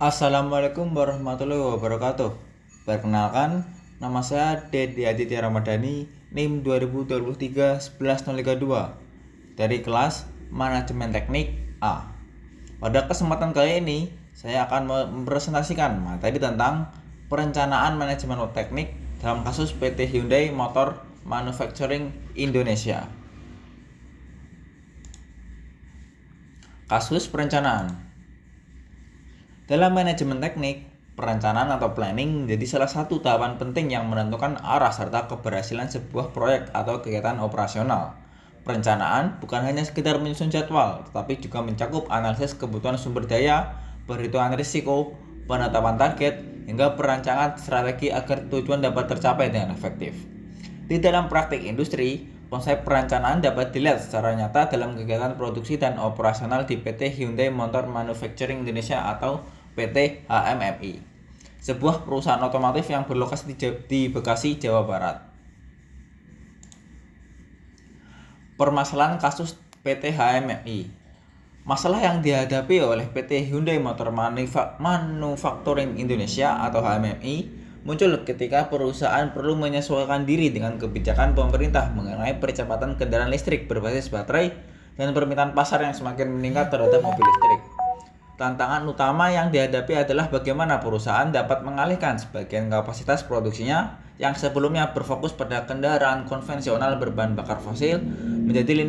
Assalamualaikum warahmatullahi wabarakatuh. Perkenalkan, nama saya Dedi Aditya Ramadhani, NIM 2023-11-032 dari kelas Manajemen Teknik A. Pada kesempatan kali ini, saya akan mempresentasikan materi tentang perencanaan manajemen teknik dalam kasus PT Hyundai Motor Manufacturing Indonesia. Kasus perencanaan. Dalam manajemen teknik, perencanaan atau planning menjadi salah satu tahapan penting yang menentukan arah serta keberhasilan sebuah proyek atau kegiatan operasional. Perencanaan bukan hanya sekedar menyusun jadwal, tetapi juga mencakup analisis kebutuhan sumber daya, perhitungan risiko, penetapan target, hingga perancangan strategi agar tujuan dapat tercapai dengan efektif. Di dalam praktik industri, konsep perencanaan dapat dilihat secara nyata dalam kegiatan produksi dan operasional di PT Hyundai Motor Manufacturing Indonesia atau PT HMMI, sebuah perusahaan otomotif yang berlokasi di Bekasi, Jawa Barat. Permasalahan kasus PT HMMI. Masalah yang dihadapi oleh PT Hyundai Motor Manufacturing Indonesia atau HMMI muncul ketika perusahaan perlu menyesuaikan diri dengan kebijakan pemerintah mengenai percepatan kendaraan listrik berbasis baterai dan permintaan pasar yang semakin meningkat terhadap mobil listrik. Tantangan utama yang dihadapi adalah bagaimana perusahaan dapat mengalihkan sebagian kapasitas produksinya yang sebelumnya berfokus pada kendaraan konvensional berbahan bakar fosil menjadi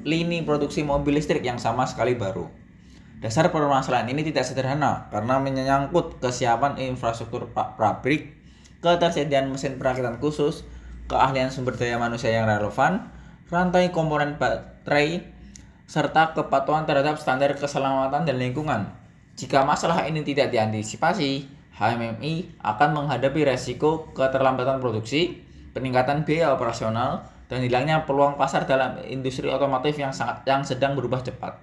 lini produksi mobil listrik yang sama sekali baru. Dasar permasalahan ini tidak sederhana karena menyangkut kesiapan infrastruktur pabrik, ketersediaan mesin perakitan khusus, keahlian sumber daya manusia yang relevan, rantai komponen baterai, serta kepatuhan terhadap standar keselamatan dan lingkungan. Jika masalah ini tidak diantisipasi, HMMI akan menghadapi resiko keterlambatan produksi, peningkatan biaya operasional, dan hilangnya peluang pasar dalam industri otomotif yang sedang berubah cepat.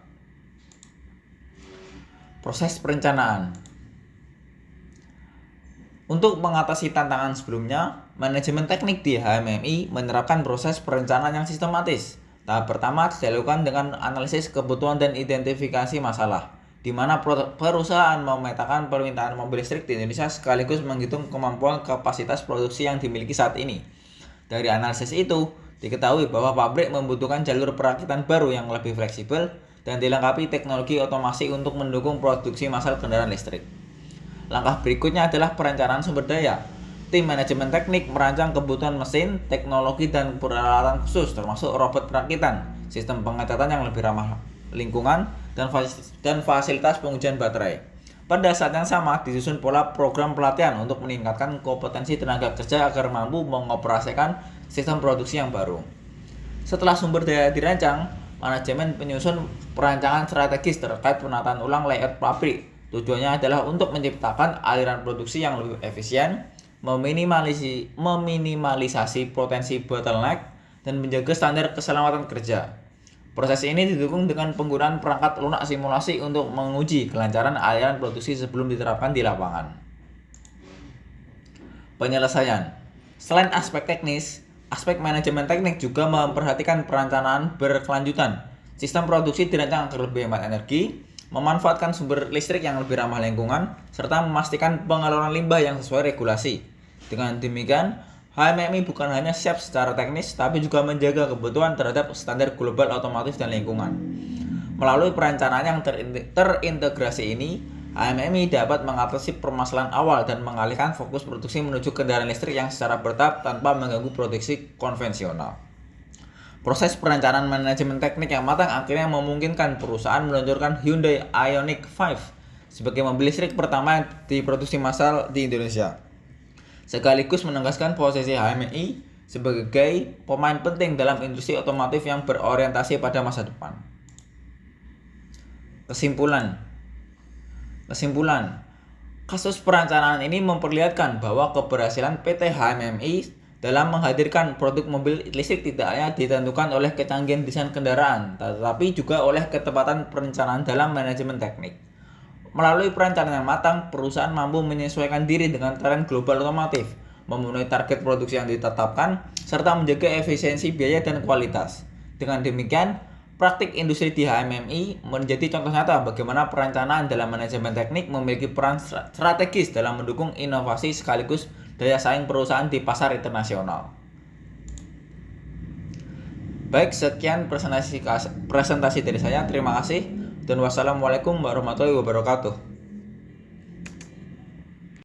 Proses perencanaan. Untuk mengatasi tantangan sebelumnya, manajemen teknik di HMMI menerapkan proses perencanaan yang sistematis. Tahap pertama dilakukan dengan analisis kebutuhan dan identifikasi masalah, di mana perusahaan memetakan permintaan mobil listrik di Indonesia sekaligus menghitung kemampuan kapasitas produksi yang dimiliki saat ini. Dari analisis itu, diketahui bahwa pabrik membutuhkan jalur perakitan baru yang lebih fleksibel dan dilengkapi teknologi otomasi untuk mendukung produksi massal kendaraan listrik. Langkah berikutnya adalah perencanaan sumber daya. Tim manajemen teknik merancang kebutuhan mesin, teknologi, dan peralatan khusus termasuk robot perakitan, sistem pengecatan yang lebih ramah lingkungan, dan fasilitas pengujian baterai. Pada saat yang sama, disusun pola program pelatihan untuk meningkatkan kompetensi tenaga kerja agar mampu mengoperasikan sistem produksi yang baru. Setelah sumber daya dirancang, manajemen penyusun perancangan strategis terkait penataan ulang layout pabrik. Tujuannya adalah untuk menciptakan aliran produksi yang lebih efisien, meminimalisasi potensi bottleneck, dan menjaga standar keselamatan kerja. Proses ini didukung dengan penggunaan perangkat lunak simulasi untuk menguji kelancaran aliran produksi sebelum diterapkan di lapangan. Penyelesaian. Selain aspek teknis, aspek manajemen teknik juga memperhatikan perencanaan berkelanjutan. Sistem produksi dirancang agar lebih hemat energi, memanfaatkan sumber listrik yang lebih ramah lingkungan, serta memastikan pengelolaan limbah yang sesuai regulasi. Dengan demikian, HMMI bukan hanya siap secara teknis, tapi juga menjaga kebutuhan terhadap standar global otomotif dan lingkungan. Melalui perencanaan yang terintegrasi ini, HMMI dapat mengatasi permasalahan awal dan mengalihkan fokus produksi menuju kendaraan listrik yang secara bertahap tanpa mengganggu produksi konvensional. Proses perencanaan manajemen teknik yang matang akhirnya memungkinkan perusahaan meluncurkan Hyundai Ioniq 5 sebagai mobil listrik pertama yang diproduksi massal di Indonesia, sekaligus menegaskan posisi HMMI sebagai pemain penting dalam industri otomotif yang berorientasi pada masa depan. Kesimpulan, kasus perencanaan ini memperlihatkan bahwa keberhasilan PT HMMI dalam menghadirkan produk mobil listrik tidak hanya ditentukan oleh kecanggihan desain kendaraan, tetapi juga oleh ketepatan perencanaan dalam manajemen teknik. Melalui perencanaan yang matang, perusahaan mampu menyesuaikan diri dengan tren global otomotif, memenuhi target produksi yang ditetapkan, serta menjaga efisiensi biaya dan kualitas. Dengan demikian, Praktik industri di HMMI menjadi contoh nyata bagaimana perencanaan dalam manajemen teknik memiliki peran strategis dalam mendukung inovasi sekaligus daya saing perusahaan di pasar internasional. Baik, sekian presentasi dari saya. Terima kasih dan wassalamualaikum warahmatullahi wabarakatuh.